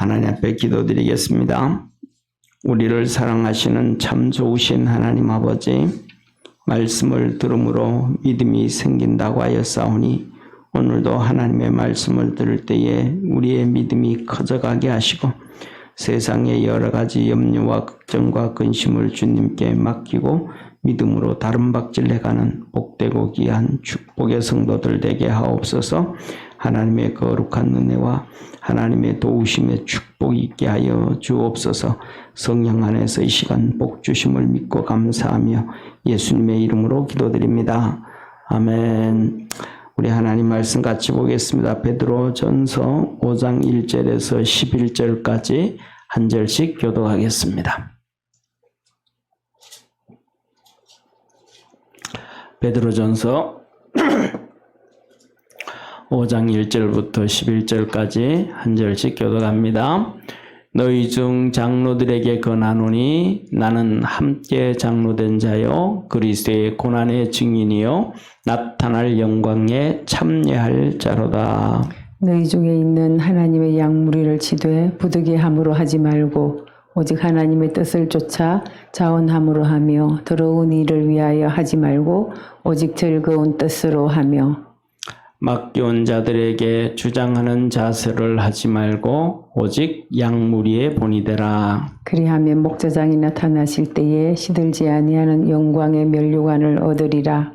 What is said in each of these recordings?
하나님 앞에 기도드리겠습니다. 우리를 사랑하시는 참 좋으신 하나님 아버지, 말씀을 들음으로 믿음이 생긴다고 하였사오니 오늘도 하나님의 말씀을 들을 때에 우리의 믿음이 커져가게 하시고 세상의 여러 가지 염려와 걱정과 근심을 주님께 맡기고 믿음으로 다름박질해가는 복되고 귀한 축복의 성도들 되게 하옵소서. 하나님의 거룩한 은혜와 하나님의 도우심의 축복이 있게 하여 주옵소서. 성령 안에서 이 시간 복 주심을 믿고 감사하며 예수님의 이름으로 기도드립니다. 아멘. 우리 하나님 말씀 같이 보겠습니다. 베드로전서 5장 1절에서 11절까지 한 절씩 교독하겠습니다. 베드로전서 5장 1절부터 11절까지 한 절씩 교독합니다. 너희 중 장로들에게 권하노니 나는 함께 장로된 자요 그리스도의 고난의 증인이요 나타날 영광에 참여할 자로다. 너희 중에 있는 하나님의 양무리를 치되 부득이함으로 하지 말고 오직 하나님의 뜻을 쫓아 자원함으로 하며 더러운 일을 위하여 하지 말고 오직 즐거운 뜻으로 하며 맡겨온 자들에게 주장하는 자세를 하지 말고 오직 양무리의 본이 되라. 그리하면 목자장이 나타나실 때에 시들지 아니하는 영광의 면류관을 얻으리라.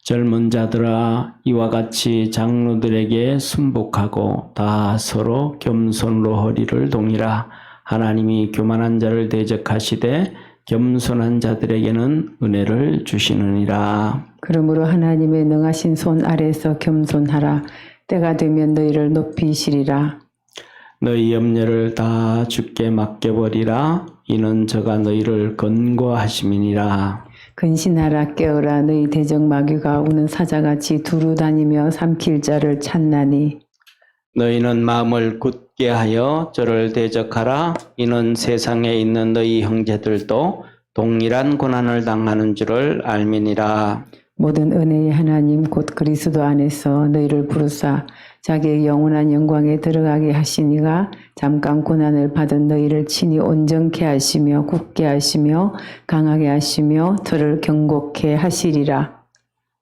젊은 자들아 이와 같이 장로들에게 순복하고 다 서로 겸손으로 허리를 동이라. 하나님이 교만한 자를 대적하시되 겸손한 자들에게는 은혜를 주시느니라. 그러므로 하나님의 능하신 손 아래서 겸손하라. 때가 되면 너희를 높이시리라. 너희 염려를 다 주께 맡겨버리라. 이는 저가 너희를 건고하심이니라. 근신하라 깨어라. 너희 대적 마귀가 우는 사자같이 두루 다니며 삼킬 자를 찾나니 너희는 마음을 굳게 하여 저를 대적하라. 이는 세상에 있는 너희 형제들도 동일한 고난을 당하는 줄을 알미니라. 모든 은혜의 하나님 곧 그리스도 안에서 너희를 부르사 자기의 영원한 영광에 들어가게 하시니가 잠깐 고난을 받은 너희를 친히 온전케 하시며 굳게 하시며 강하게 하시며 저를 경고케 하시리라.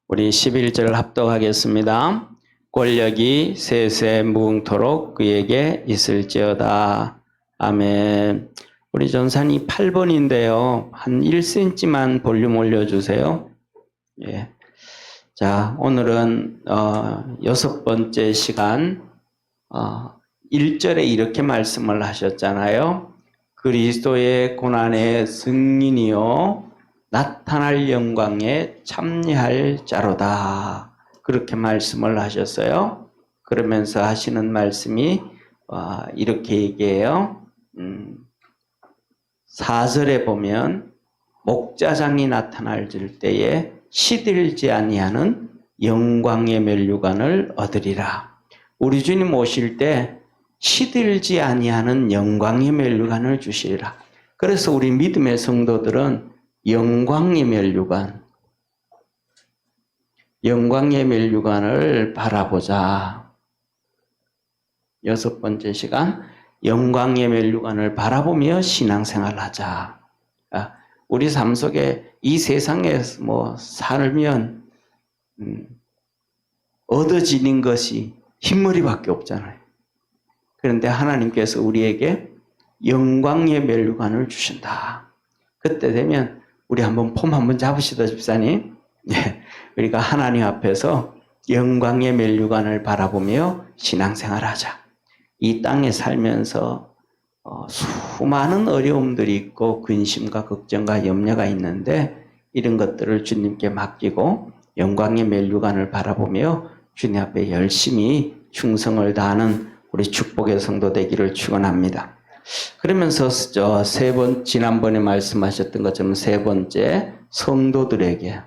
우리 11절 합독하겠습니다. 권력이 세세 무궁토록 그에게 있을지어다. 아멘. 우리 전산이 8번인데요. 한 1cm만 볼륨 올려주세요. 예. 자, 오늘은 6번째 시간 1절에 이렇게 말씀을 하셨잖아요. 그리스도의 고난의 승인이요 나타날 영광에 참여할 자로다. 그렇게 말씀을 하셨어요. 그러면서 하시는 말씀이 이렇게 얘기해요. 4절에 보면 목자장이 나타날 때에 시들지 아니하는 영광의 면류관을 얻으리라. 우리 주님 오실 때 시들지 아니하는 영광의 면류관을 주시리라. 그래서 우리 믿음의 성도들은 영광의 면류관을 바라보자. 6번째 시간 영광의 면류관을 바라보며 신앙생활을 하자. 우리 삶 속에 이 세상에 살면 얻어지는 것이 흰머리밖에 없잖아요. 그런데 하나님께서 우리에게 영광의 면류관을 주신다. 그때 되면 우리 폼 한번 잡으시다 집사님. 예, 우리가 하나님 앞에서 영광의 면류관을 바라보며 신앙생활을 하자. 이 땅에 살면서 수많은 어려움들이 있고 근심과 걱정과 염려가 있는데 이런 것들을 주님께 맡기고 영광의 면류관을 바라보며 주님 앞에 열심히 충성을 다하는 우리 축복의 성도 되기를 축원합니다. 그러면서 지난번에 말씀하셨던 것처럼 세 번째 성도들에게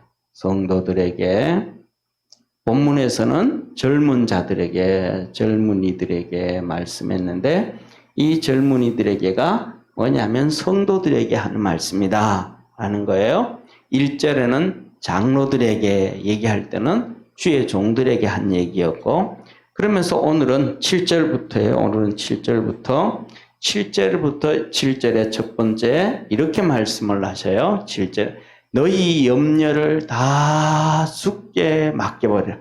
본문에서는 젊은 자들에게 젊은이들에게 말씀했는데 이 젊은이들에게가 뭐냐면 성도들에게 하는 말씀이다 라는 거예요. 1절에는 장로들에게 얘기할 때는 주의 종들에게 한 얘기였고 그러면서 오늘은 7절부터예요. 오늘은 7절부터 7절의 첫 번째 이렇게 말씀을 하셔요. 7절 너희 염려를 다 주께 맡겨버려.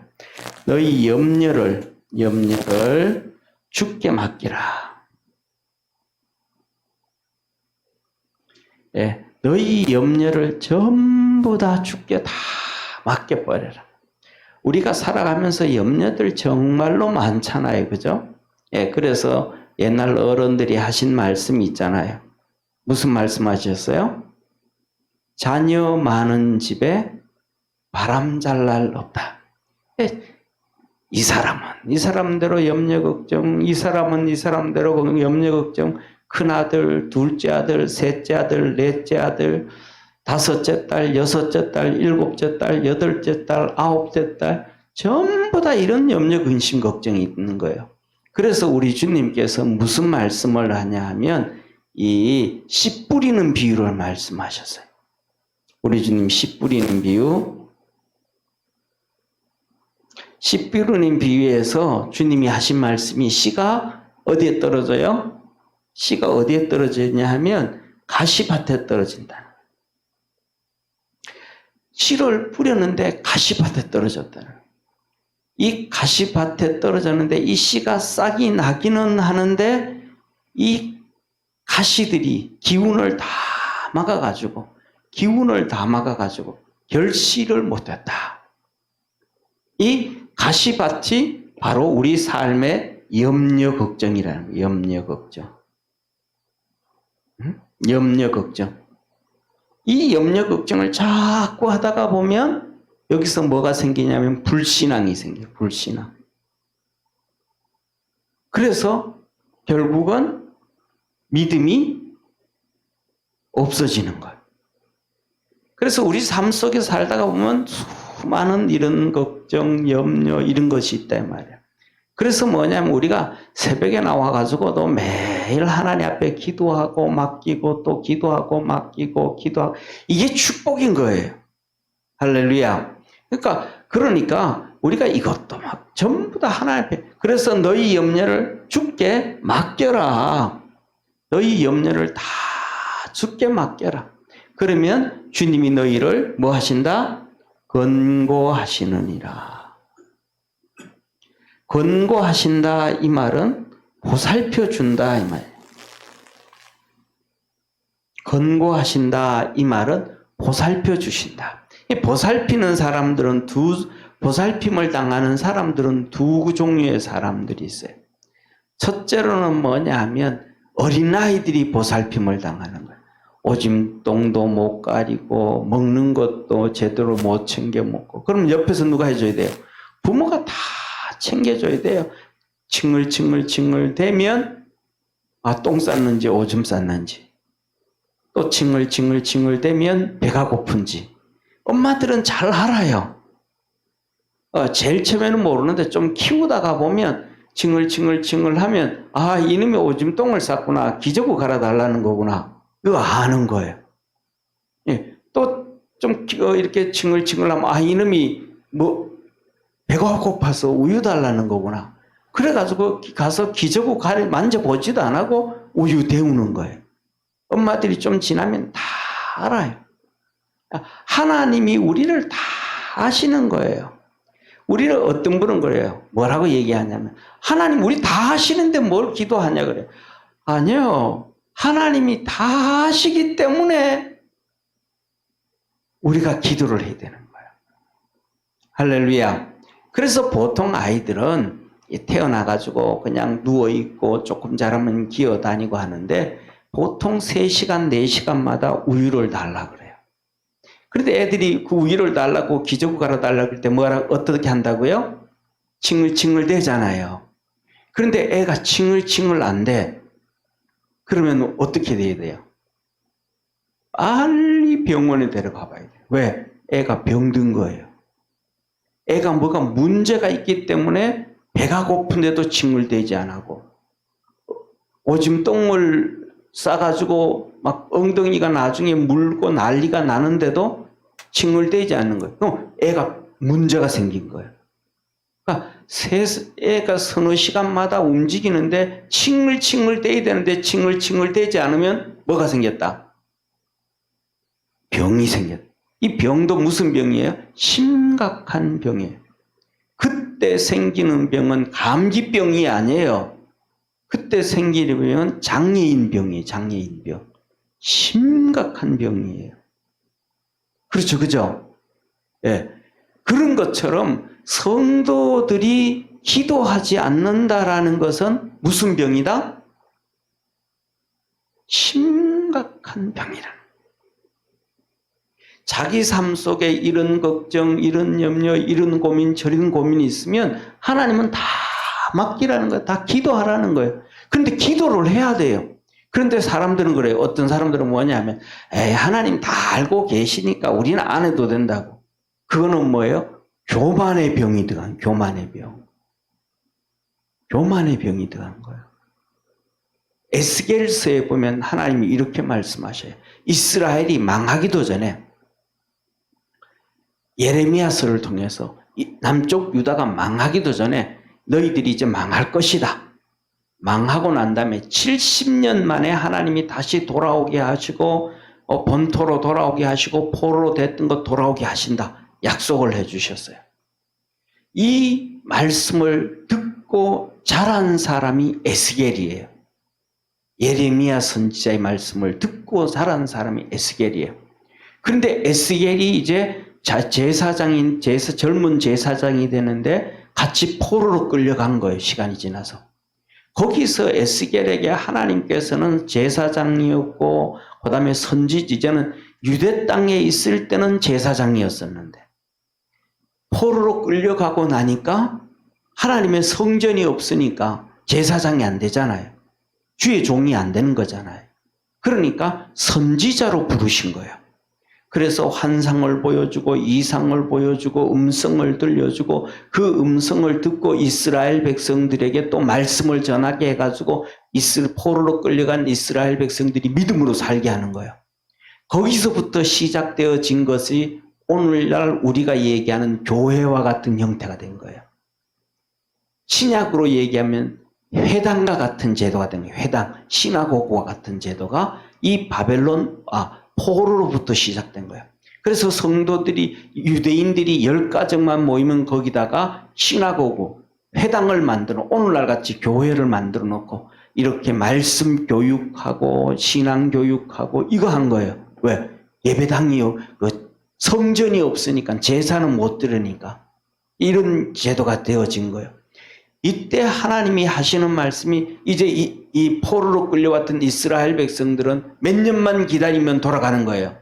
너희 염려를 주께 맡기라. 예, 너희 염려를 전부 다 주께 다 맡겨버려라. 우리가 살아가면서 염려들 정말로 많잖아요. 그죠? 예, 그래서 옛날 어른들이 하신 말씀이 있잖아요. 무슨 말씀 하셨어요? 자녀 많은 집에 바람 잘 날 없다. 예, 이 사람대로 염려 걱정, 이 사람대로 염려 걱정, 큰아들, 둘째 아들, 셋째 아들, 넷째 아들, 다섯째 딸, 여섯째 딸, 일곱째 딸, 여덟째 딸, 아홉째 딸, 전부 다 이런 염려, 근심, 걱정이 있는 거예요. 그래서 우리 주님께서 무슨 말씀을 하냐 하면 이 씨 뿌리는 비유를 말씀하셨어요. 우리 주님 씨 뿌리는 비유. 씨 뿌리는 비유에서 주님이 하신 말씀이 씨가 어디에 떨어져요? 씨가 어디에 떨어지냐 하면 가시밭에 떨어진다. 씨를 뿌렸는데 가시밭에 떨어졌다는. 이 가시밭에 떨어졌는데 이 씨가 싹이 나기는 하는데 이 가시들이 기운을 다 막아가지고 결실을 못했다. 이 가시밭이 바로 우리 삶의 염려 걱정이라는 거예요. 염려 걱정. 염려 걱정. 이 염려 걱정을 자꾸 하다가 보면 여기서 뭐가 생기냐면 불신앙이 생겨요. 불신앙. 그래서 결국은 믿음이 없어지는 거예요. 그래서 우리 삶 속에 살다가 보면 수많은 이런 걱정, 염려 이런 것이 있다 말이에요. 그래서 뭐냐면 우리가 새벽에 나와가지고도 매일 하나님 앞에 기도하고 맡기고 또 기도하고 맡기고 기도하고 이게 축복인 거예요. 할렐루야. 그러니까 우리가 이것도 막 전부 다 하나님 앞에 그래서 너희 염려를 주께 맡겨라. 너희 염려를 다 주께 맡겨라. 그러면 주님이 너희를 뭐 하신다? 권고하시느니라. 권고하신다 이 말은 보살펴 준다 이 말이에요. 권고하신다 이 말은 보살펴 주신다. 이 보살피는 사람들은 보살핌을 당하는 사람들은 두 종류의 사람들이 있어요. 첫째로는 뭐냐 하면 어린아이들이 보살핌을 당하는 거예요. 오줌똥도 못 가리고 먹는 것도 제대로 못 챙겨 먹고 그럼 옆에서 누가 해줘야 돼요? 부모가 다 챙겨줘야 돼요. 칭얼칭얼 대면 똥 쌌는지 오줌 쌌는지 또 칭얼칭얼 대면 배가 고픈지 엄마들은 잘 알아요. 제일 처음에는 모르는데 좀 키우다가 보면 칭얼칭얼 하면 이놈이 오줌똥을 쌌구나. 기저귀 갈아달라는 거구나. 이거 아는 거예요. 예, 또 좀 이렇게 칭얼칭얼 하면 이놈이 뭐 배가 고파서 우유 달라는 거구나. 그래가지고 가서 기저귀 만져보지도 안 하고 우유 데우는 거예요. 엄마들이 좀 지나면 다 알아요. 하나님이 우리를 다 아시는 거예요. 우리를 어떤 분은 그래요. 뭐라고 얘기하냐면 하나님 우리 다 아시는데 뭘 기도하냐 그래요. 아니요. 하나님이 다 아시기 때문에 우리가 기도를 해야 되는 거예요. 할렐루야. 그래서 보통 아이들은 태어나가지고 그냥 누워있고 조금 자라면 기어다니고 하는데 보통 3시간, 4시간마다 우유를 달라 그래요. 그런데 애들이 그 우유를 달라고 기저귀 갈아달라고 할 때 어떻게 한다고요? 칭얼칭얼 대잖아요. 그런데 애가 칭얼칭얼 안 돼. 그러면 어떻게 돼야 돼요? 빨리 병원에 데려가 봐야 돼요. 왜? 애가 병든 거예요. 애가 뭐가 문제가 있기 때문에 배가 고픈데도 칭얼대지 안 하고 오줌 똥을 싸가지고 막 엉덩이가 나중에 물고 난리가 나는데도 칭얼대지 않는 거예요. 그럼 애가 문제가 생긴 거예요. 그러니까 애가 서너 시간마다 움직이는데 칭을칭을 떼야 되는데 칭을칭을 떼지 않으면 뭐가 생겼다? 병이 생겼다. 이 병도 무슨 병이에요? 심각한 병이에요. 그때 생기는 병은 감기병이 아니에요. 그때 생기는 병은 장애인병이에요. 장애인병. 심각한 병이에요. 그렇죠. 그죠? 예. 그런 것처럼 성도들이 기도하지 않는다라는 것은 무슨 병이다? 심각한 병이라는. 자기 삶 속에 이런 걱정, 이런 염려, 이런 고민, 저런 고민이 있으면 하나님은 다 맡기라는 거예요. 다 기도하라는 거예요. 그런데 기도를 해야 돼요. 그런데 사람들은 그래요. 어떤 사람들은 뭐냐면 하나님 다 알고 계시니까 우리는 안 해도 된다고. 그거는 뭐예요? 교만의 병이 들어간 교만의 병. 교만의 병이 들어간 거예요. 에스겔서에 보면 하나님이 이렇게 말씀하셔요. 이스라엘이 망하기도 전에 예레미야서를 통해서 남쪽 유다가 망하기도 전에 너희들이 이제 망할 것이다. 망하고 난 다음에 70년 만에 하나님이 다시 돌아오게 하시고 본토로 돌아오게 하시고 포로로 됐던 것 돌아오게 하신다. 약속을 해주셨어요. 이 말씀을 듣고 자란 사람이 에스겔이에요. 예레미야 선지자의 말씀을 듣고 자란 사람이 에스겔이에요. 그런데 에스겔이 이제 젊은 제사장이 되는데 같이 포로로 끌려간 거예요. 시간이 지나서. 거기서 에스겔에게 하나님께서는 제사장이었고 그 다음에 선지자는 유대 땅에 있을 때는 제사장이었었는데 포로로 끌려가고 나니까 하나님의 성전이 없으니까 제사장이 안 되잖아요. 주의 종이 안 되는 거잖아요. 그러니까 선지자로 부르신 거예요. 그래서 환상을 보여주고 이상을 보여주고 음성을 들려주고 그 음성을 듣고 이스라엘 백성들에게 또 말씀을 전하게 해가지고 포로로 끌려간 이스라엘 백성들이 믿음으로 살게 하는 거예요. 거기서부터 시작되어진 것이 오늘날 우리가 얘기하는 교회와 같은 형태가 된 거예요. 신약으로 얘기하면 회당과 같은 제도가 된 거예요. 회당, 시나고그와 같은 제도가 이 포로로부터 시작된 거예요. 그래서 성도들이 유대인들이 10가정만 모이면 거기다가 시나고그, 회당을 만들어 오늘날 같이 교회를 만들어 놓고 이렇게 말씀 교육하고 신앙 교육하고 이거 한 거예요. 왜? 예배당이요. 성전이 없으니까 제사는 못 드리니까 이런 제도가 되어진 거예요. 이때 하나님이 하시는 말씀이 이제 이 포로로 끌려왔던 이스라엘 백성들은 몇 년만 기다리면 돌아가는 거예요.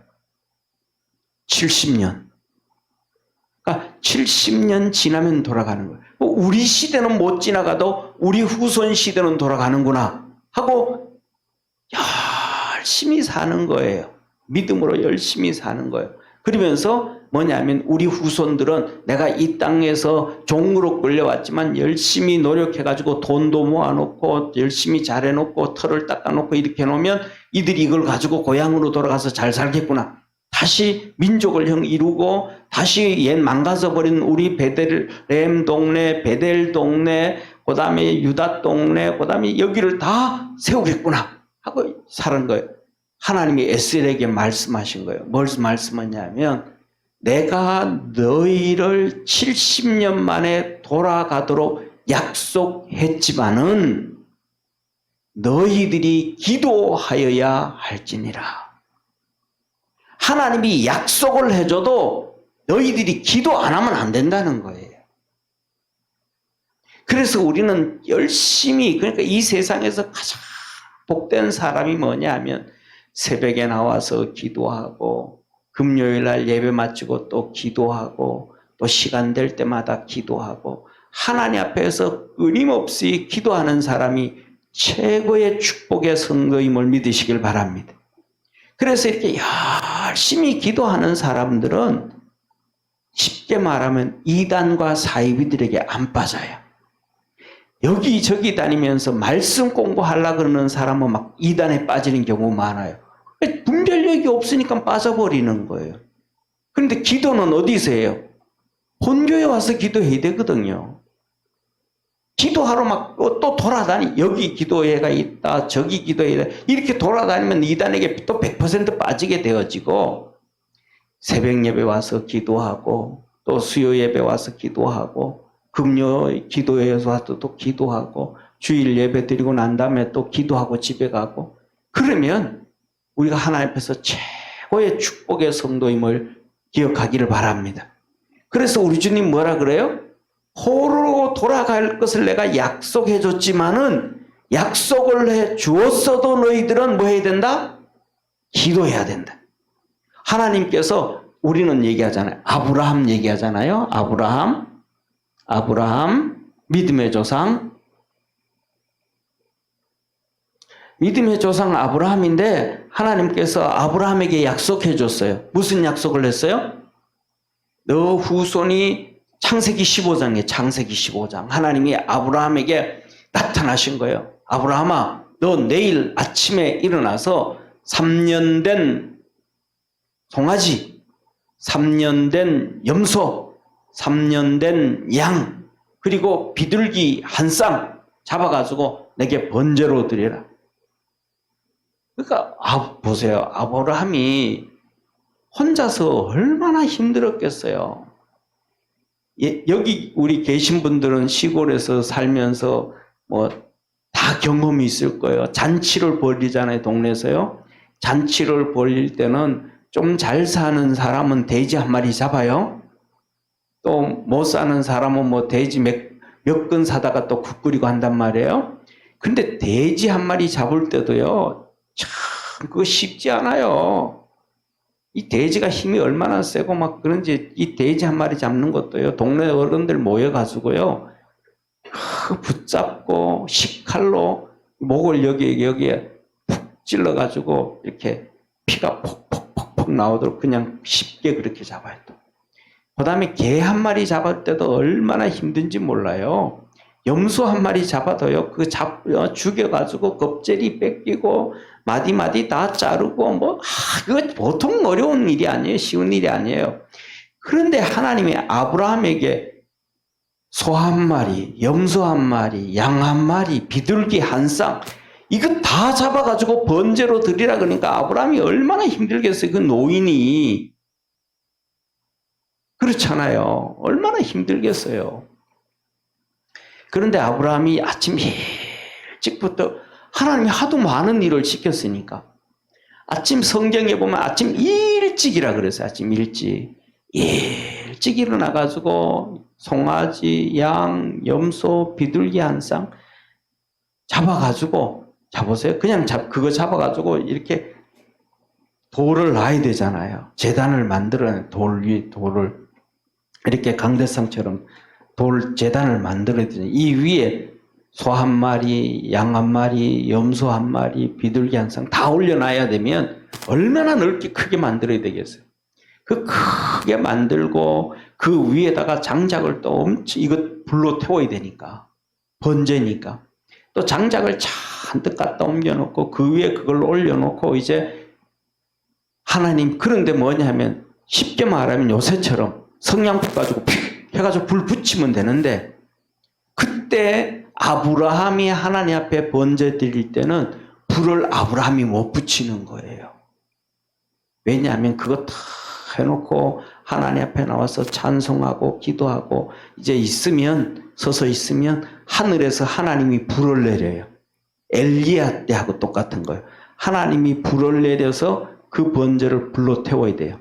70년. 그러니까 70년 지나면 돌아가는 거예요. 우리 시대는 못 지나가도 우리 후손 시대는 돌아가는구나 하고 열심히 사는 거예요. 믿음으로 열심히 사는 거예요. 그러면서 뭐냐면 우리 후손들은 내가 이 땅에서 종으로 끌려왔지만 열심히 노력해가지고 돈도 모아놓고 열심히 잘해놓고 털을 닦아놓고 이렇게 해놓으면 이들이 이걸 가지고 고향으로 돌아가서 잘 살겠구나. 다시 민족을 이루고 다시 옛 망가져버린 우리 베들레헴 동네, 베델 동네, 그 다음에 유다 동네, 그 다음에 여기를 다 세우겠구나 하고 사는 거예요. 하나님이 에스겔에게 말씀하신 거예요. 뭘 말씀하냐면 내가 너희를 70년 만에 돌아가도록 약속했지만은 너희들이 기도하여야 할지니라. 하나님이 약속을 해줘도 너희들이 기도 안 하면 안 된다는 거예요. 그래서 우리는 열심히, 그러니까 이 세상에서 가장 복된 사람이 뭐냐 하면 새벽에 나와서 기도하고 금요일 날 예배 마치고 또 기도하고 또 시간 될 때마다 기도하고 하나님 앞에서 끊임없이 기도하는 사람이 최고의 축복의 성도임을 믿으시길 바랍니다. 그래서 이렇게 열심히 기도하는 사람들은 쉽게 말하면 이단과 사이비들에게 안 빠져요. 여기저기 다니면서 말씀 공부하려고 그러는 사람은 막 이단에 빠지는 경우 많아요. 분별력이 없으니까 빠져버리는 거예요. 그런데 기도는 어디서 해요? 본교에 와서 기도해야 되거든요. 기도하러 막 또 돌아다니, 여기 기도회가 있다, 저기 기도회가 있다, 이렇게 돌아다니면 이단에게 또 100% 빠지게 되어지고, 새벽 예배 와서 기도하고, 또 수요 예배 와서 기도하고, 금요 기도회에서 와서 또 기도하고, 주일 예배 드리고 난 다음에 또 기도하고 집에 가고, 그러면 우리가 하나님 앞에서 최고의 축복의 성도임을 기억하기를 바랍니다. 그래서 우리 주님 뭐라 그래요? 호로 돌아갈 것을 내가 약속해 줬지만은, 약속을 해 주었어도 너희들은 뭐 해야 된다? 기도해야 된다. 하나님께서, 우리는 얘기하잖아요. 아브라함 얘기하잖아요. 아브라함 믿음의 조상. 믿음의 조상 아브라함인데, 하나님께서 아브라함에게 약속해 줬어요. 무슨 약속을 했어요? 너 후손이, 창세기 15장에 창세기 15장, 하나님이 아브라함에게 나타나신 거예요. 아브라함아, 너 내일 아침에 일어나서 3년 된 송아지, 3년 된 염소, 3년 된 양, 그리고 비둘기 한 쌍 잡아가지고 내게 번제로 드리라. 그러니까 보세요. 아브라함이 혼자서 얼마나 힘들었겠어요. 여기 우리 계신 분들은 시골에서 살면서 뭐 다 경험이 있을 거예요. 잔치를 벌이잖아요, 동네에서요. 잔치를 벌일 때는 좀 잘 사는 사람은 돼지 한 마리 잡아요. 또 못 사는 사람은 뭐 돼지 몇 근 사다가 또 국 끓이고 한단 말이에요. 근데 돼지 한 마리 잡을 때도요, 참 그거 쉽지 않아요. 이 돼지가 힘이 얼마나 세고 막 그런지, 이 돼지 한 마리 잡는 것도요, 동네 어른들 모여가지고요, 붙잡고 식칼로 목을 여기에 푹 찔러가지고 이렇게 피가 폭폭폭폭 나오도록 그냥 쉽게 그렇게 잡아요. 그 다음에 개 한 마리 잡을 때도 얼마나 힘든지 몰라요. 염소 한 마리 잡아도요, 죽여가지고 껍질이 뺏기고 마디마디 다 자르고 그거 보통 어려운 일이 아니에요. 쉬운 일이 아니에요. 그런데 하나님이 아브라함에게 소 한 마리, 염소 한 마리, 양 한 마리, 비둘기 한 쌍, 이거 다 잡아가지고 번제로 드리라 그러니까 아브라함이 얼마나 힘들겠어요. 그 노인이. 그렇잖아요. 얼마나 힘들겠어요. 그런데 아브라함이 아침 일찍부터, 하나님이 하도 많은 일을 시켰으니까, 아침 성경에 보면 아침 일찍이라 그랬어요. 아침 일찍 일어나가지고 송아지, 양, 염소, 비둘기 한 쌍 잡아가지고, 잡으세요. 그냥 그거 잡아가지고 이렇게 돌을 놔야 되잖아요. 제단을 만들어야, 돌을 이렇게 강대상처럼 재단을 만들어야 되잖아요. 이 위에 소 한 마리, 양 한 마리, 염소 한 마리, 비둘기 한 쌍 다 올려놔야 되면 얼마나 넓게 크게 만들어야 되겠어요. 그 크게 만들고 그 위에다가 장작을 또 엄청, 이거 불로 태워야 되니까, 번제니까 또 장작을 잔뜩 갖다 옮겨놓고 그 위에 그걸 올려놓고, 이제 하나님, 그런데 뭐냐면 쉽게 말하면 요새처럼 성냥불 가지고 해가지고 불 붙이면 되는데, 그때 아브라함이 하나님 앞에 번제 드릴 때는 불을 아브라함이 못 붙이는 거예요. 왜냐하면 그거 다 해놓고 하나님 앞에 나와서 찬송하고 기도하고 이제 서서 있으면 하늘에서 하나님이 불을 내려요. 엘리야 때하고 똑같은 거예요. 하나님이 불을 내려서 그 번제를 불로 태워야 돼요.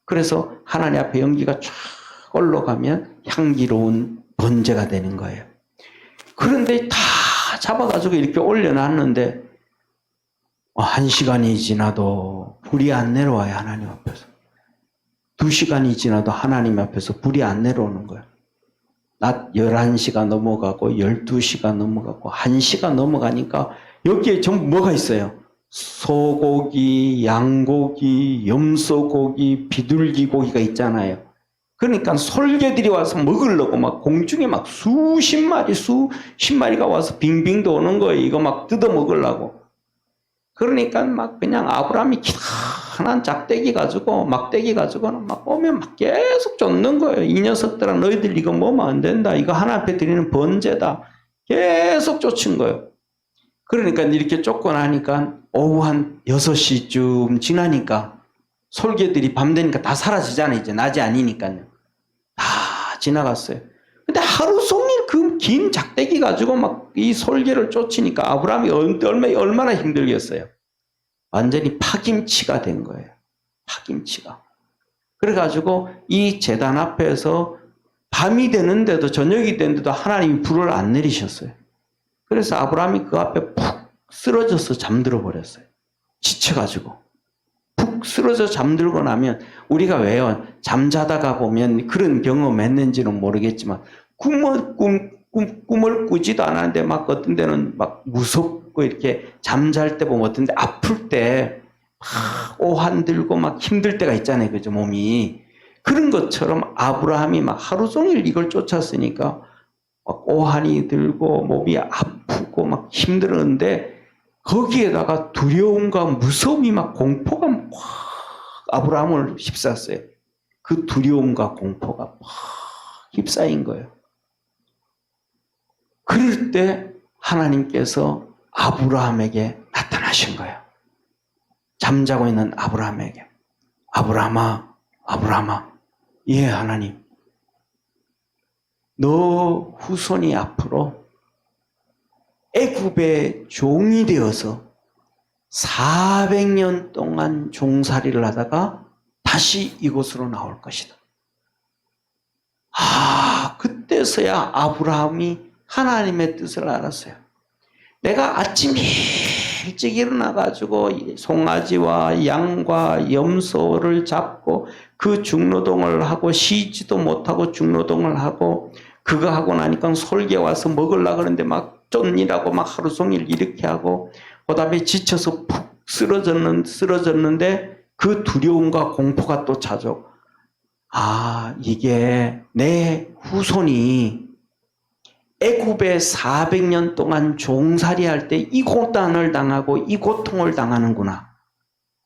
그래서 하나님 앞에 연기가 쫙 올라가면 향기로운 번제가 되는 거예요. 그런데 다 잡아가지고 이렇게 올려놨는데 1시간이 지나도 불이 안 내려와요. 하나님 앞에서. 2시간이 지나도 하나님 앞에서 불이 안 내려오는 거예요. 낮 11시가 넘어가고 12시가 넘어가고 1시가 넘어가니까 여기에 전부 뭐가 있어요? 소고기, 양고기, 염소고기, 비둘기 고기가 있잖아요. 그러니까 솔개들이 와서 먹으려고 막 공중에 막 수십 마리가 와서 빙빙 도는 거예요. 이거 막 뜯어 먹으려고. 그러니까 막 그냥 아브라함이 기한한 막대기 가지고는 막 오면 막 계속 쫓는 거예요. 이 녀석들아, 너희들 이거 먹으면 안 된다. 이거 하나님 앞에 드리는 번제다. 계속 쫓은 거예요. 그러니까 이렇게 쫓고 나니까 오후 한 6시쯤 지나니까 솔개들이 밤 되니까 다 사라지잖아요. 이제 낮이 아니니까요. 다 지나갔어요. 근데 하루 종일 그 긴 작대기 가지고 막 이 솔개를 쫓으니까 아브라함이 얼마나 힘들겠어요. 완전히 파김치가 된 거예요. 파김치가. 그래가지고 이 제단 앞에서 밤이 되는데도 저녁이 되는데도 하나님이 불을 안 내리셨어요. 그래서 아브라함이 그 앞에 푹 쓰러져서 잠들어 버렸어요. 지쳐가지고. 푹 쓰러져 잠들고 나면 우리가 왜요? 잠자다가 보면 그런 경험 했는지는 모르겠지만 꿈을 꾸지도 않았는데 막 어떤 데는 막 무섭고 이렇게 잠잘 때 보면 어떤 데 아플 때 막 오한 들고 막 힘들 때가 있잖아요. 그죠? 몸이. 그런 것처럼 아브라함이 막 하루 종일 이걸 쫓았으니까 막 오한이 들고 몸이 아프고 막 힘들었는데 거기에다가 두려움과 무서움이 막 공포가 확 아브라함을 휩쌌어요. 그 두려움과 공포가 확 휩싸인 거예요. 그럴 때 하나님께서 아브라함에게 나타나신 거예요. 잠자고 있는 아브라함에게. 아브라함아, 아브라함아. 예, 하나님. 너 후손이 앞으로 애굽의 종이 되어서 400년 동안 종살이를 하다가 다시 이곳으로 나올 것이다. 그때서야 아브라함이 하나님의 뜻을 알았어요. 내가 아침 일찍 일어나가지고 송아지와 양과 염소를 잡고 그 중노동을 하고 쉬지도 못하고 중노동을 하고 그거 하고 나니까 솔개 와서 먹으려고 그러는데 막 쫓느라고 막 하루 종일 이렇게 하고 그 다음에 지쳐서 푹 쓰러졌는데 그 두려움과 공포가 또 찾아오고 이게 내 후손이 애굽에 400년 동안 종살이 할 때 이 고난을 당하고 이 고통을 당하는구나.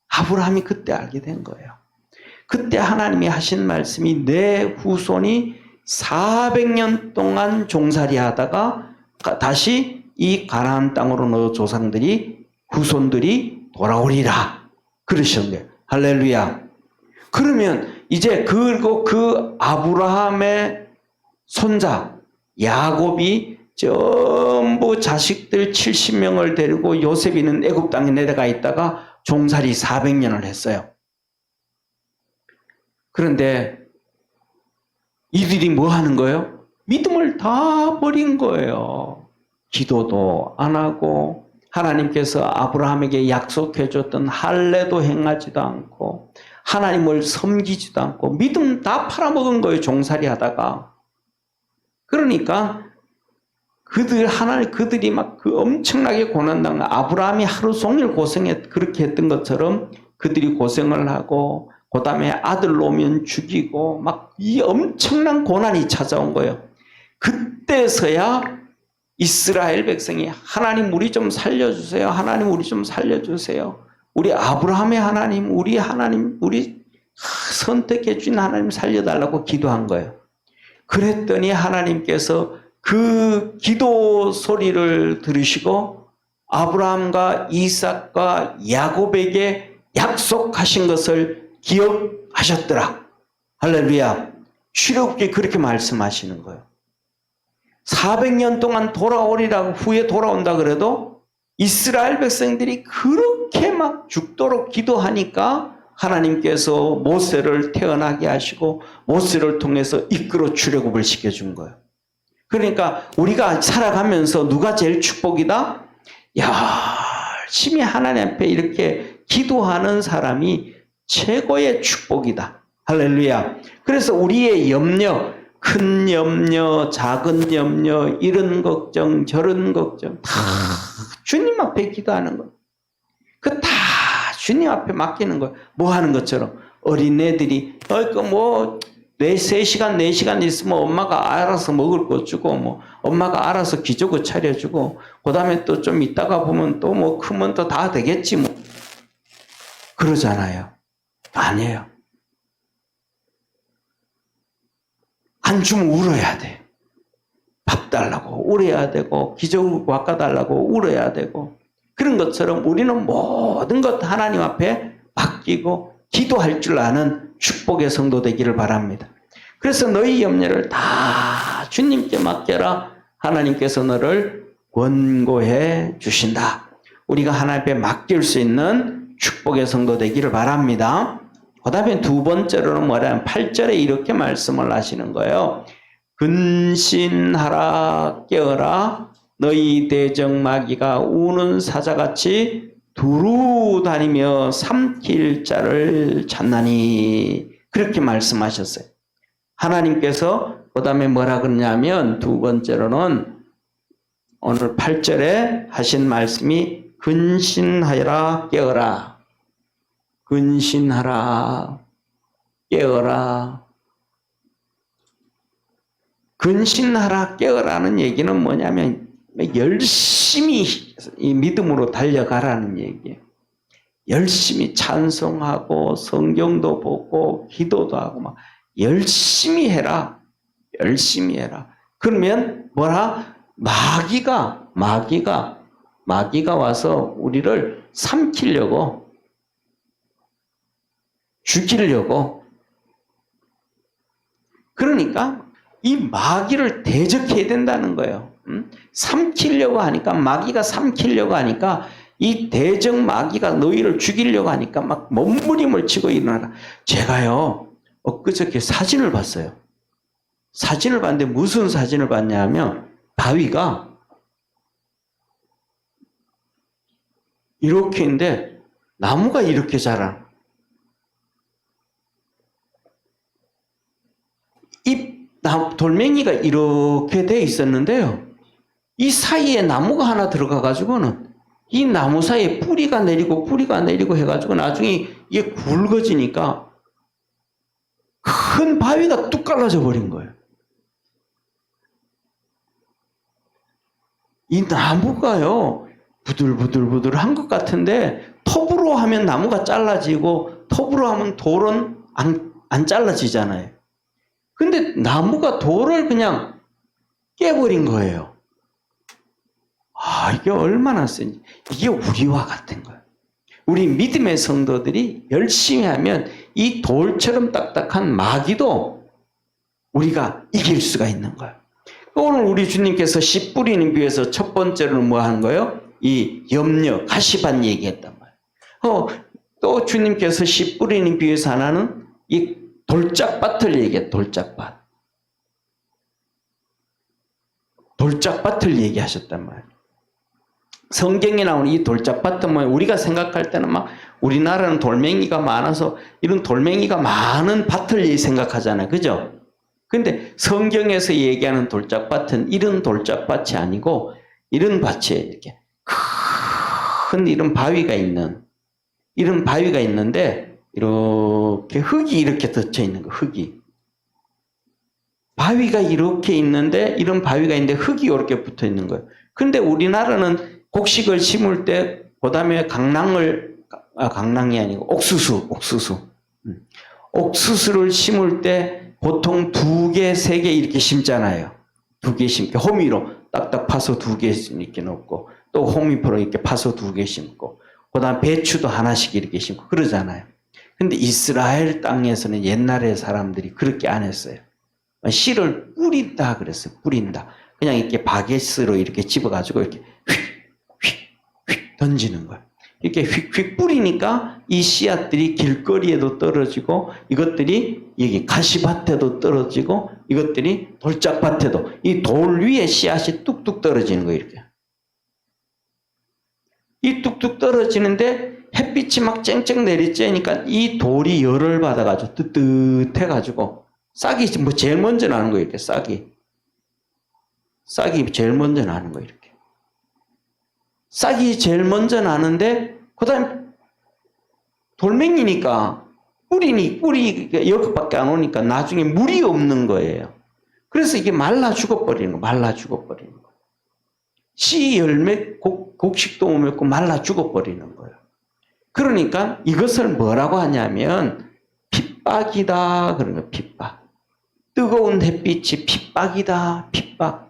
아브라함이 그때 알게 된 거예요. 그때 하나님이 하신 말씀이 내 후손이 400년 동안 종살이 하다가 다시 이 가나안 땅으로 너 조상들이 후손들이 돌아오리라. 그러셨네요. 할렐루야. 그러면 이제 그리고 그 아브라함의 손자 야곱이 전부 자식들 70명을 데리고 요셉이는 애굽 땅에 내려가 있다가 종살이 400년을 했어요. 그런데 이들이 뭐 하는 거예요? 믿음을 다 버린 거예요. 기도도 안 하고 하나님께서 아브라함에게 약속해 줬던 할례도 행하지도 않고 하나님을 섬기지도 않고 믿음 다 팔아먹은 거예요. 종살이 하다가. 그러니까 그들이 막 그 엄청나게 고난당한 아브라함이 하루 종일 그렇게 했던 것처럼 그들이 고생을 하고 그 다음에 아들 오면 죽이고 막 이 엄청난 고난이 찾아온 거예요. 그때서야 이스라엘 백성이 하나님 우리 좀 살려주세요. 하나님 우리 좀 살려주세요. 우리 아브라함의 하나님 우리 선택해 주신 하나님 살려달라고 기도한 거예요. 그랬더니 하나님께서 그 기도 소리를 들으시고 아브라함과 이삭과 야곱에게 약속하신 것을 기억하셨더라. 할렐루야. 출애굽기에 그렇게 말씀하시는 거예요. 400년 동안 돌아오리라고 후에 돌아온다 그래도 이스라엘 백성들이 그렇게 막 죽도록 기도하니까 하나님께서 모세를 태어나게 하시고 모세를 통해서 이끌어 출애굽을 시켜준 거예요. 그러니까 우리가 살아가면서 누가 제일 축복이다? 열심히 하나님 앞에 이렇게 기도하는 사람이 최고의 축복이다. 할렐루야. 그래서 우리의 염려, 큰 염려, 작은 염려, 이런 걱정, 저런 걱정 다 주님 앞에 기도하는 거예요. 그 다 주님 앞에 맡기는 거예요. 뭐 하는 것처럼 어린애들이 3시간, 4시간 있으면 엄마가 알아서 먹을 거 주고 뭐 엄마가 알아서 기저귀 차려주고 그 다음에 또 좀 있다가 보면 또 뭐 크면 또 다 되겠지 뭐 그러잖아요. 아니에요. 안 주면 울어야 돼. 밥 달라고 울어야 되고 기적을 바꿔달라고 울어야 되고 그런 것처럼 우리는 모든 것 하나님 앞에 맡기고 기도할 줄 아는 축복의 성도 되기를 바랍니다. 그래서 너희 염려를 다 주님께 맡겨라. 하나님께서 너를 권고해 주신다. 우리가 하나님 앞에 맡길 수 있는 축복의 성도 되기를 바랍니다. 그 다음에 두 번째로는 뭐냐면 8절에 이렇게 말씀을 하시는 거예요. 근신하라 깨어라 너희 대적 마귀가 우는 사자같이 두루 다니며 삼킬 자를 찾나니 그렇게 말씀하셨어요. 하나님께서 그 다음에 뭐라 그러냐면 두 번째로는 오늘 8절에 하신 말씀이 근신하라 깨어라 근신하라 깨어라 근신하라 깨어라는 얘기는 뭐냐면 열심히 이 믿음으로 달려가라는 얘기예요. 열심히 찬송하고 성경도 보고 기도도 하고 막 열심히 해라. 열심히 해라. 그러면 뭐라? 마귀가 와서 우리를 삼키려고 죽이려고 그러니까 이 마귀를 대적해야 된다는 거예요. 삼키려고 하니까 마귀가 삼키려고 하니까 이 대적 마귀가 너희를 죽이려고 하니까 막 몸부림을 치고 일어나라. 제가요 엊그저께 사진을 봤어요. 사진을 봤는데 무슨 사진을 봤냐면 바위가 이렇게 있는데 나무가 이렇게 자라. 이 돌멩이가 이렇게 돼 있었는데요. 이 사이에 나무가 하나 들어가 가지고는 이 나무 사이에 뿌리가 내리고 해가지고 나중에 이게 굵어지니까 큰 바위가 뚝 갈라져 버린 거예요. 이 나무가요 부들부들한 것 같은데 톱으로 하면 나무가 잘라지고 톱으로 하면 돌은 안 잘라지잖아요. 근데 나무가 돌을 그냥 깨버린 거예요. 이게 얼마나 센지. 이게 우리와 같은 거예요. 우리 믿음의 성도들이 열심히 하면 이 돌처럼 딱딱한 마귀도 우리가 이길 수가 있는 거예요. 오늘 우리 주님께서 씨 뿌리는 비유에서 첫 번째로는 뭐 하는 거예요? 이 염려, 가시밭 얘기했단 말이에요. 또 주님께서 씨 뿌리는 비유에서 하나는 이 돌짝밭을 얘기해. 돌짝밭. 돌짝밭을 얘기하셨단 말이에요. 성경에 나오는 이 돌짝밭은 뭐 우리가 생각할 때는 막 우리나라는 돌멩이가 많아서 이런 돌멩이가 많은 밭을 생각하잖아요. 그죠? 근데 성경에서 얘기하는 돌짝밭은 이런 돌짝밭이 아니고 이런 밭이에요. 이렇게 큰 이런 바위가 있는데 이렇게 흙이 이렇게 덮쳐 있는 거, 흙이. 바위가 이렇게 있는데 이런 바위가 있는데 흙이 이렇게 붙어 있는 거예요. 근데 우리나라는 곡식을 심을 때 그다음에 강낭이 아니고 옥수수를 심을 때 보통 2개, 3개 이렇게 심잖아요. 2개 심고 호미로 딱딱 파서 2개 이렇게 넣고 또 호미포로 이렇게 파서 2개 심고 그다음 배추도 하나씩 이렇게 심고 그러잖아요. 근데 이스라엘 땅에서는 옛날에 사람들이 그렇게 안 했어요. 씨를 뿌린다 그랬어요. 뿌린다. 그냥 이렇게 바게스로 이렇게 집어가지고 이렇게 휙휙 던지는 거예요. 이렇게 휙휙 뿌리니까 이 씨앗들이 길거리에도 떨어지고 이것들이 여기 가시밭에도 떨어지고 이것들이 돌짝밭에도 이 돌 위에 씨앗이 뚝뚝 떨어지는 거예요. 이렇게. 이 뚝뚝 떨어지는데 햇빛이 막 쨍쨍 내리쬐니까 이 돌이 열을 받아가지고 뜨뜻해가지고 싹이 뭐 제일 먼저 나는 거예요. 이렇게 싹이 제일 먼저 나는 거예요. 이렇게 싹이 제일 먼저 나는데 그다음에 돌멩이니까 뿌리 여기밖에 안 오니까 나중에 물이 없는 거예요. 그래서 이게 말라 죽어버리는 거. 씨 열매 곡식도 못 맺고 말라 죽어버리는 거예요. 그러니까 이것을 뭐라고 하냐면 핍박이다 그런 거예요. 핍박. 뜨거운 햇빛이 핍박이다. 핍박.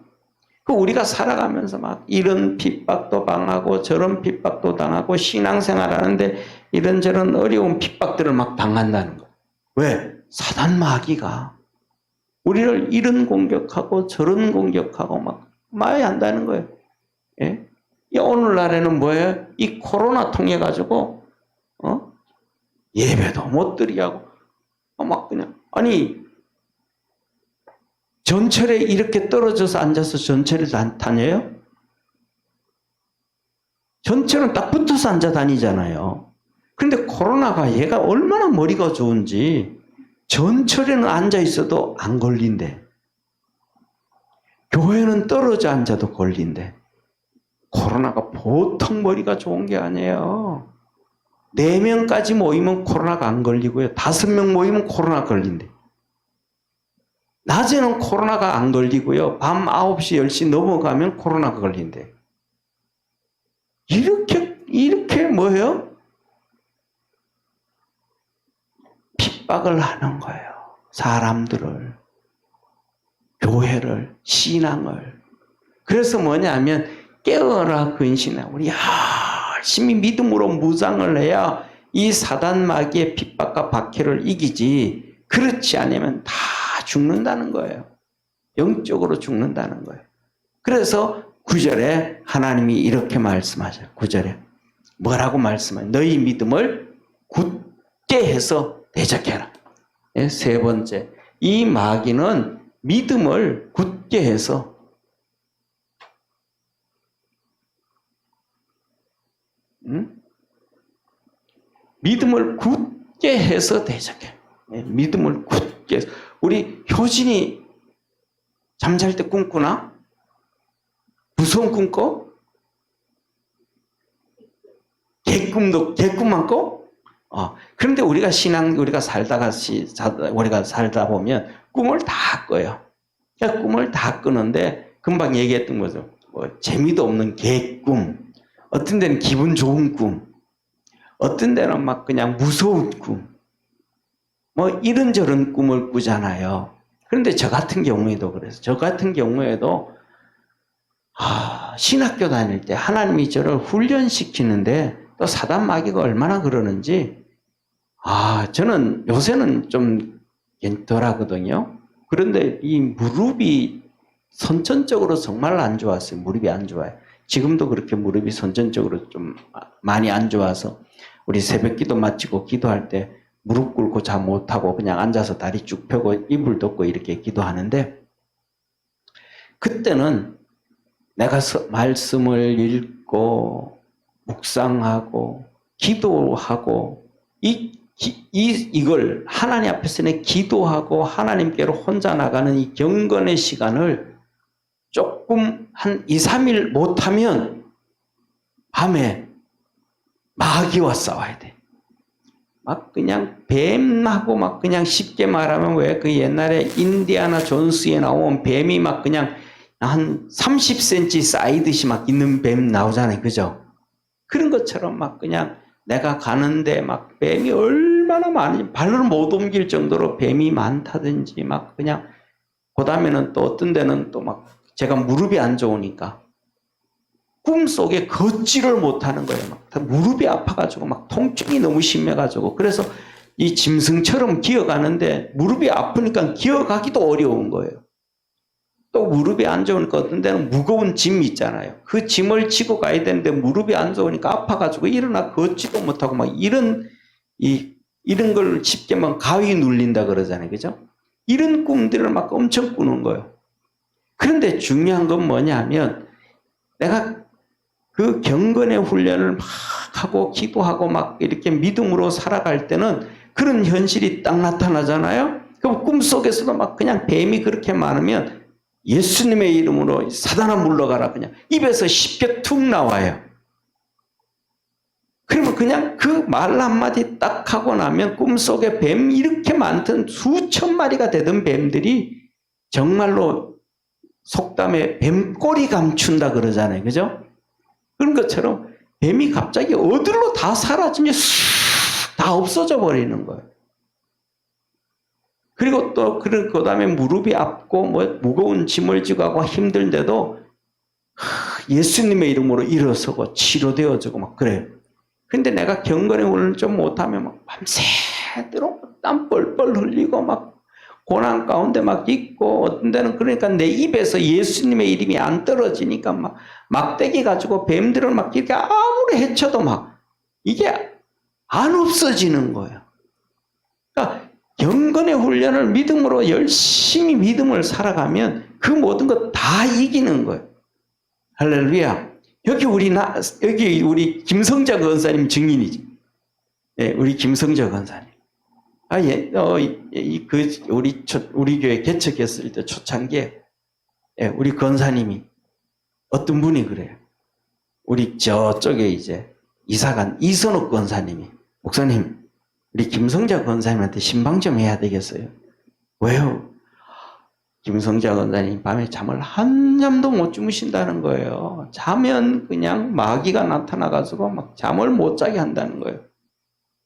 그 우리가 살아가면서 막 이런 핍박도 당하고 저런 핍박도 당하고 신앙생활 하는데 이런저런 어려운 핍박들을 막 당한다는 거예요. 왜? 사단 마귀가 우리를 이런 공격하고 저런 공격하고 막 많이 한다는 거예요. 예? 오늘날에는 뭐예요? 이 코로나 통해 가지고 예배도 못 드리게 하고 막 그냥 아니 전철에 이렇게 떨어져서 앉아서 전철을 다녀요? 전철은 딱 붙어서 앉아 다니잖아요. 그런데 코로나가 얘가 얼마나 머리가 좋은지 전철에는 앉아 있어도 안 걸린대. 교회는 떨어져 앉아도 걸린대. 코로나가 보통 머리가 좋은 게 아니에요. 4명까지 모이면 코로나가 안 걸리고요. 5명 모이면 코로나 걸린대. 낮에는 코로나가 안 걸리고요. 밤 9시, 10시 넘어가면 코로나가 걸린대. 이렇게 뭐예요? 핍박을 하는 거예요. 사람들을, 교회를, 신앙을. 그래서 뭐냐면 깨어라 근신아. 우리 열심히 믿음으로 무장을 해야 이 사단 마귀의 핍박과 박해를 이기지. 그렇지 않으면 다 죽는다는 거예요. 영적으로 죽는다는 거예요. 그래서 9절에 하나님이 이렇게 말씀하셔요. 9절에 뭐라고 말씀하세요? 너희 믿음을 굳게 해서 대적해라. 세 번째, 이 마귀는 믿음을 굳게 해서 믿음을 굳게 해서 대적해. 믿음을 굳게 해서. 우리 효진이 잠잘 때 꿈꾸나? 무서운 꿈 꿔? 개꿈만 꿔? 그런데 우리가 우리가 살다 보면 꿈을 다 꿔요. 그러니까 꿈을 다 끄는데 금방 얘기했던 거죠. 재미도 없는 개꿈. 어떤 데는 기분 좋은 꿈. 어떤 데는 막 그냥 무서운 꿈. 이런저런 꿈을 꾸잖아요. 그런데 저 같은 경우에도 그래서 저 같은 경우에도 신학교 다닐 때 하나님이 저를 훈련시키는데 또 사단 마귀가 얼마나 그러는지 저는 요새는 좀 덜하거든요. 그런데 이 무릎이 선천적으로 정말 안 좋았어요. 무릎이 안 좋아요. 지금도 그렇게 무릎이 선천적으로 좀 많이 안 좋아서 우리 새벽 기도 마치고 기도할 때 무릎 꿇고 잘 못하고 그냥 앉아서 다리 쭉 펴고 이불 덮고 이렇게 기도하는데 그때는 내가 말씀을 읽고 묵상하고 기도하고 이걸 하나님 앞에서는 기도하고 하나님께로 혼자 나가는 이 경건의 시간을 조금 한 2, 3일 못하면 밤에 마귀와 싸워야 돼. 막 그냥 뱀하고 막 그냥 쉽게 말하면 왜 그 옛날에 인디아나 존스에 나온 뱀이 막 그냥 한 30cm 쌓이듯이 막 있는 뱀 나오잖아요. 그죠? 그런 것처럼 막 그냥 내가 가는데 막 뱀이 얼마나 많은지 발로 못 옮길 정도로 뱀이 많다든지 막 그냥 그 다음에는 또 어떤 데는 또 막 제가 무릎이 안 좋으니까 꿈속에 걷지를 못하는 거예요. 막 무릎이 아파가지고 막 통증이 너무 심해가지고 그래서 이 짐승처럼 기어가는데 무릎이 아프니까 기어가기도 어려운 거예요. 또 무릎이 안 좋으니까 어떤 데는 무거운 짐이 있잖아요. 그 짐을 지고 가야 되는데 무릎이 안 좋으니까 아파가지고 일어나 걷지도 못하고 막 이런 걸 쉽게 막 가위 눌린다 그러잖아요. 그죠? 이런 꿈들을 막 엄청 꾸는 거예요. 그런데 중요한 건 뭐냐면 내가 그 경건의 훈련을 막 하고 기도하고 막 이렇게 믿음으로 살아갈 때는 그런 현실이 딱 나타나잖아요. 그럼 꿈속에서도 막 그냥 뱀이 그렇게 많으면 예수님의 이름으로 사단아 물러가라 그냥 입에서 쉽게 툭 나와요. 그러면 그냥 그 말 한마디 딱 하고 나면 꿈속에 뱀 이렇게 많던 수천 마리가 되던 뱀들이 정말로 속담에 뱀꼬리 감춘다 그러잖아요. 그죠? 그런 것처럼 뱀이 갑자기 어디로 다 사라지면 쑥 다 없어져 버리는 거예요. 그리고 또 그 다음에 무릎이 아프고 뭐 무거운 짐을 지고 하고 힘든데도 예수님의 이름으로 일어서고 치료되어지고 막 그래요. 근데 내가 경건의 훈련을 좀 못하면 막 밤새도록 땀 뻘뻘 흘리고 막 고난 가운데 막 있고, 어떤 데는 그러니까 내 입에서 예수님의 이름이 안 떨어지니까 막 막대기 가지고 뱀들을 막 이렇게 아무리 헤쳐도 막 이게 안 없어지는 거예요. 그러니까 경건의 훈련을 믿음으로 열심히 믿음을 살아가면 그 모든 것 다 이기는 거예요. 할렐루야. 여기 우리 김성자 권사님 증인이지. 예, 우리 김성자 권사님. 우리 교회 개척했을 때 초창기에, 예, 우리 권사님이 어떤 분이 그래요. 우리 저쪽에 이제 이사간 이선욱 권사님이, 목사님, 우리 김성자 권사님한테 신방 좀 해야 되겠어요. 왜요? 김성자 권사님 밤에 잠을 한잠도 못 주무신다는 거예요. 자면 그냥 마귀가 나타나가지고 막 잠을 못 자게 한다는 거예요.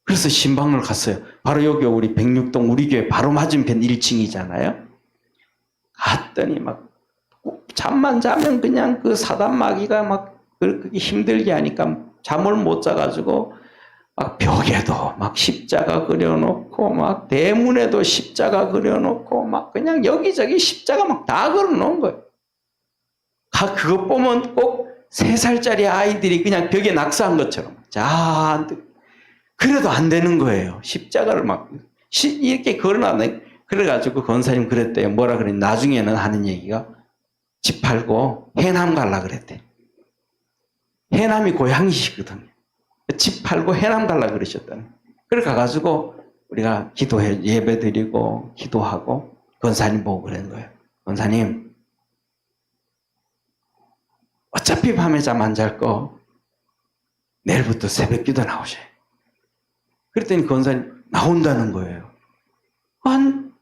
그래서 신방을 갔어요. 바로 여기 우리 106동 우리 교회 바로 맞은편 1층이잖아요. 갔더니 막 잠만 자면 그냥 그 사단 마귀가 막 그렇게 힘들게 하니까 잠을 못 자가지고 막 벽에도 막 십자가 그려놓고 막 대문에도 십자가 그려놓고 막 그냥 여기저기 십자가 막 다 그려놓은 거예요. 그거 보면 꼭 3살짜리 아이들이 그냥 벽에 낙서한 것처럼 잔뜩. 그래도 안 되는 거예요. 십자가를 막 이렇게 걸어놨네. 그래가지고 권사님 그랬대요. 뭐라 그랬냐. 나중에는 하는 얘기가 집 팔고 해남 갈라 그랬대. 해남이 고향이시거든요. 집 팔고 해남 갈라 그러셨다는. 그래 가가지고 우리가 예배 드리고 기도하고 권사님 보고 그런 거예요. 권사님, 어차피 밤에 잠 안 잘 거 내일부터 새벽 기도 나오셔요. 그랬더니 권사님 나온다는 거예요. 한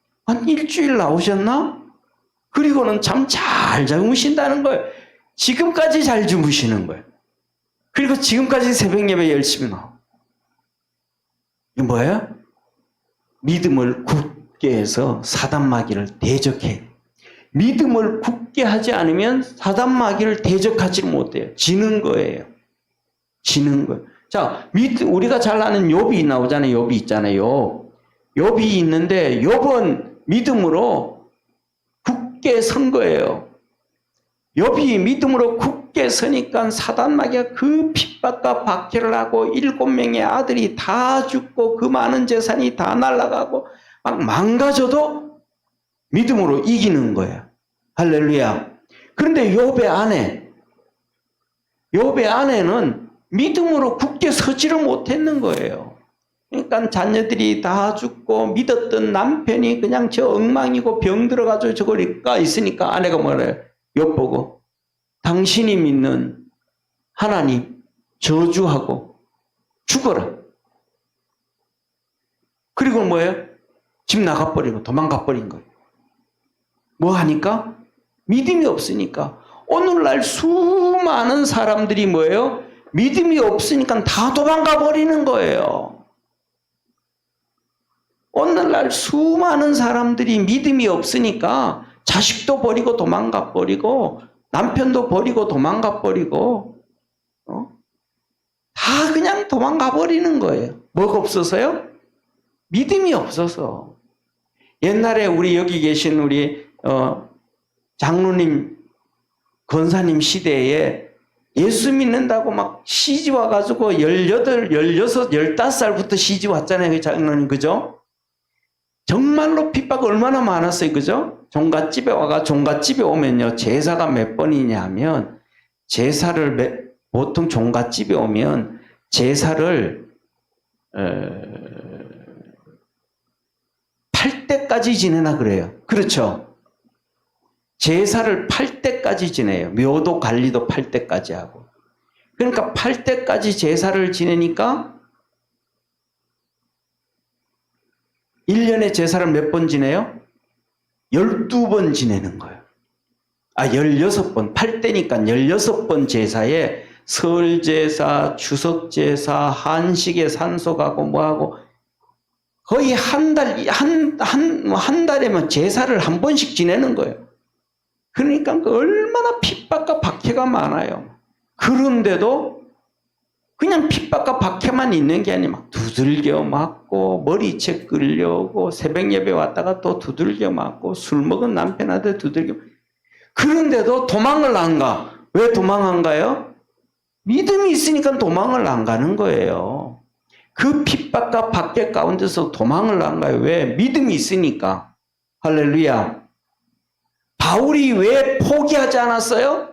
일주일 나오셨나? 그리고는 잠 잘 주무신다는 거예요. 지금까지 잘 주무시는 거예요. 그리고 지금까지 새벽 예배 열심히 나오고. 이게 뭐예요? 믿음을 굳게 해서 사단 마귀를 대적해. 믿음을 굳게 하지 않으면 사단 마귀를 대적하지 못해요. 지는 거예요. 지는 거예요. 자, 우리가 잘 아는 욥이 나오잖아요. 욥이 있잖아요. 욥이 있는데 욥은 믿음으로 굳게 선 거예요. 욥이 믿음으로 굳게 서니까 사단 마귀가 그 핍박과 박해를 하고 7명의 아들이 다 죽고 그 많은 재산이 다 날아가고 막 망가져도 믿음으로 이기는 거예요. 할렐루야. 그런데 욥의 아내는 믿음으로 굳게 서지를 못했는 거예요. 그러니까 자녀들이 다 죽고 믿었던 남편이 그냥 저 엉망이고 병 들어가지고 저거가 있으니까 아내가 뭐래요? 욥 보고 당신이 믿는 하나님 저주하고 죽어라. 그리고 뭐예요? 집 나가버리고 도망가버린 거예요. 뭐 하니까? 믿음이 없으니까. 오늘날 수많은 사람들이 뭐예요? 믿음이 없으니까 다 도망가 버리는 거예요. 오늘날 수많은 사람들이 믿음이 없으니까 자식도 버리고 도망가 버리고 남편도 버리고 도망가 버리고 다 그냥 도망가 버리는 거예요. 뭐가 없어서요? 믿음이 없어서. 옛날에 우리 여기 계신 우리 장로님 권사님 시대에 예수 믿는다고 막 시집 와가지고 18, 16, 15살부터 시집 왔잖아요. 그 장로님, 그죠? 정말로 핍박 얼마나 많았어요. 그죠? 종갓집에 종갓집에 오면요. 제사가 몇 번이냐 하면, 보통 종갓집에 오면 제사를, 8대까지 지내나 그래요. 그렇죠? 제사를 8대까지 지내요. 묘도 관리도 8대까지 하고. 그러니까 8대까지 제사를 지내니까 1년에 제사를 몇 번 지내요? 12번 지내는 거예요. 16번. 8대니까 16번 제사에 설제사, 추석제사, 한식에 산소가고 뭐하고 거의 한 달이면 제사를 한 번씩 지내는 거예요. 그러니까 얼마나 핍박과 박해가 많아요. 그런데도 그냥 핍박과 박해만 있는 게 아니라 막 두들겨 맞고 머리채 끌려오고 새벽 예배 왔다가 또 두들겨 맞고 술 먹은 남편한테 두들겨. 그런데도 도망을 안 가. 왜 도망한가요? 믿음이 있으니까 도망을 안 가는 거예요. 그 핍박과 박해 가운데서 도망을 안 가요. 왜? 믿음이 있으니까. 할렐루야. 바울이 왜 포기하지 않았어요?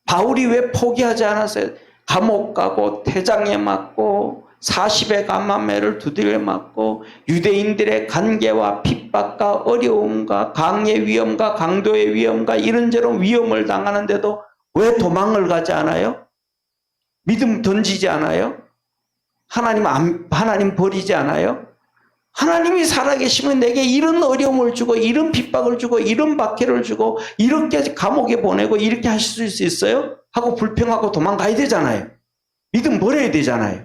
바울이 왜 포기하지 않았어요? 감옥 가고 태장에 맞고 40의 감함매를 두들겨 맞고 유대인들의 간계와 핍박과 어려움과 강의 위험과 강도의 위험과 이런저런 위험을 당하는데도 왜 도망을 가지 않아요? 믿음 던지지 않아요? 하나님 버리지 않아요? 하나님이 살아계시면 내게 이런 어려움을 주고 이런 핍박을 주고 이런 박해를 주고 이렇게 감옥에 보내고 이렇게 하실 수 있어요? 하고 불평하고 도망가야 되잖아요. 믿음 버려야 되잖아요.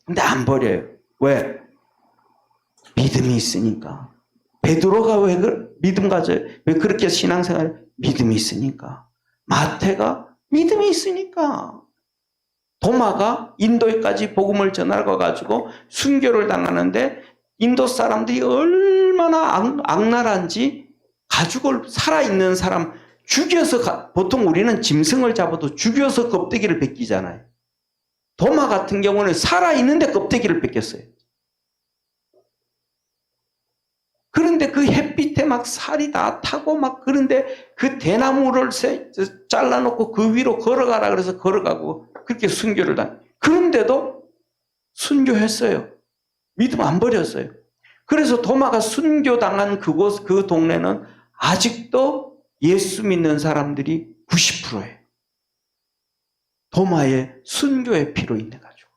근데 안 버려요. 왜? 믿음이 있으니까. 베드로가 왜 믿음 가져요? 왜 그렇게 신앙생활? 믿음이 있으니까. 마태가 믿음이 있으니까. 도마가 인도에까지 복음을 전하러 가지고 순교를 당하는데 인도 사람들이 얼마나 악랄한지 가죽을 살아있는 사람 죽여서, 보통 우리는 짐승을 잡아도 죽여서 껍데기를 벗기잖아요. 도마 같은 경우는 살아있는데 껍데기를 벗겼어요. 그런데 그 햇빛에 막 살이 다 타고 막 그런데 그 대나무를 잘라놓고 그 위로 걸어가라 그래서 걸어가고 그렇게 순교를 당. 그런데도 순교했어요. 믿음 안 버렸어요. 그래서 도마가 순교당한 그곳, 그 동네는 아직도 예수 믿는 사람들이 90%예요. 도마의 순교의 피로 인해 가지고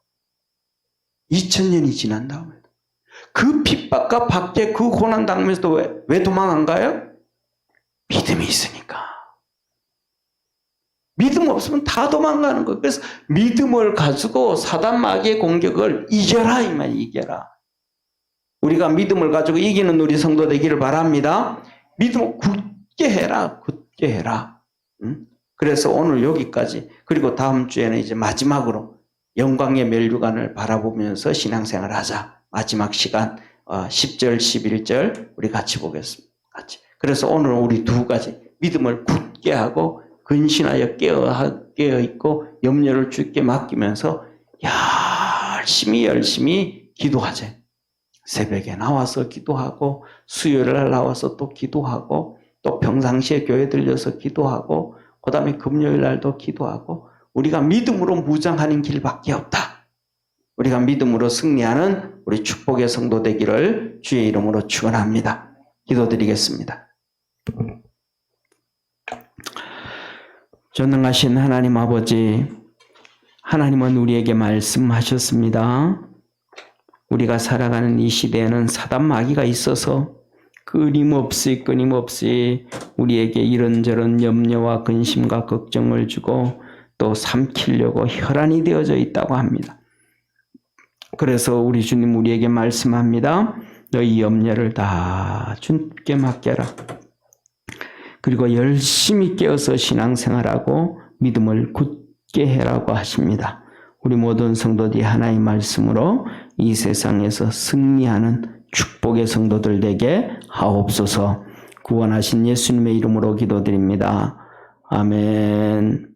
2000년이 지난 다음에도 그 핍박과 박해 그 고난 당하면서도 왜 도망 안 가요? 믿음이 있으니까. 믿음 없으면 다 도망가는 거예요. 그래서 믿음을 가지고 사단 마귀의 공격을 이겨라, 이 말 이겨라. 우리가 믿음을 가지고 이기는 우리 성도 되기를 바랍니다. 믿음을 굳게 해라, 굳게 해라. 그래서 오늘 여기까지, 그리고 다음 주에는 이제 마지막으로 영광의 멸류관을 바라보면서 신앙생활 하자. 마지막 시간 10절, 11절 우리 같이 보겠습니다. 같이. 그래서 오늘 우리 두 가지 믿음을 굳게 하고 근신하여 깨어 있고 염려를 주께 맡기면서 열심히 기도하자. 새벽에 나와서 기도하고 수요일 날 나와서 또 기도하고 또 평상시에 교회 들려서 기도하고 그 다음에 금요일 날도 기도하고 우리가 믿음으로 무장하는 길밖에 없다. 우리가 믿음으로 승리하는 우리 축복의 성도 되기를 주의 이름으로 축원합니다. 기도드리겠습니다. 전능하신 하나님 아버지, 하나님은 우리에게 말씀하셨습니다. 우리가 살아가는 이 시대에는 사단 마귀가 있어서 끊임없이 우리에게 이런저런 염려와 근심과 걱정을 주고 또 삼키려고 혈안이 되어져 있다고 합니다. 그래서 우리 주님 우리에게 말씀합니다. 너희 염려를 다 주께 맡겨라. 그리고 열심히 깨어서 신앙생활하고 믿음을 굳게 해라고 하십니다. 우리 모든 성도들이 하나의 말씀으로 이 세상에서 승리하는 축복의 성도들 되게 하옵소서. 구원하신 예수님의 이름으로 기도드립니다. 아멘.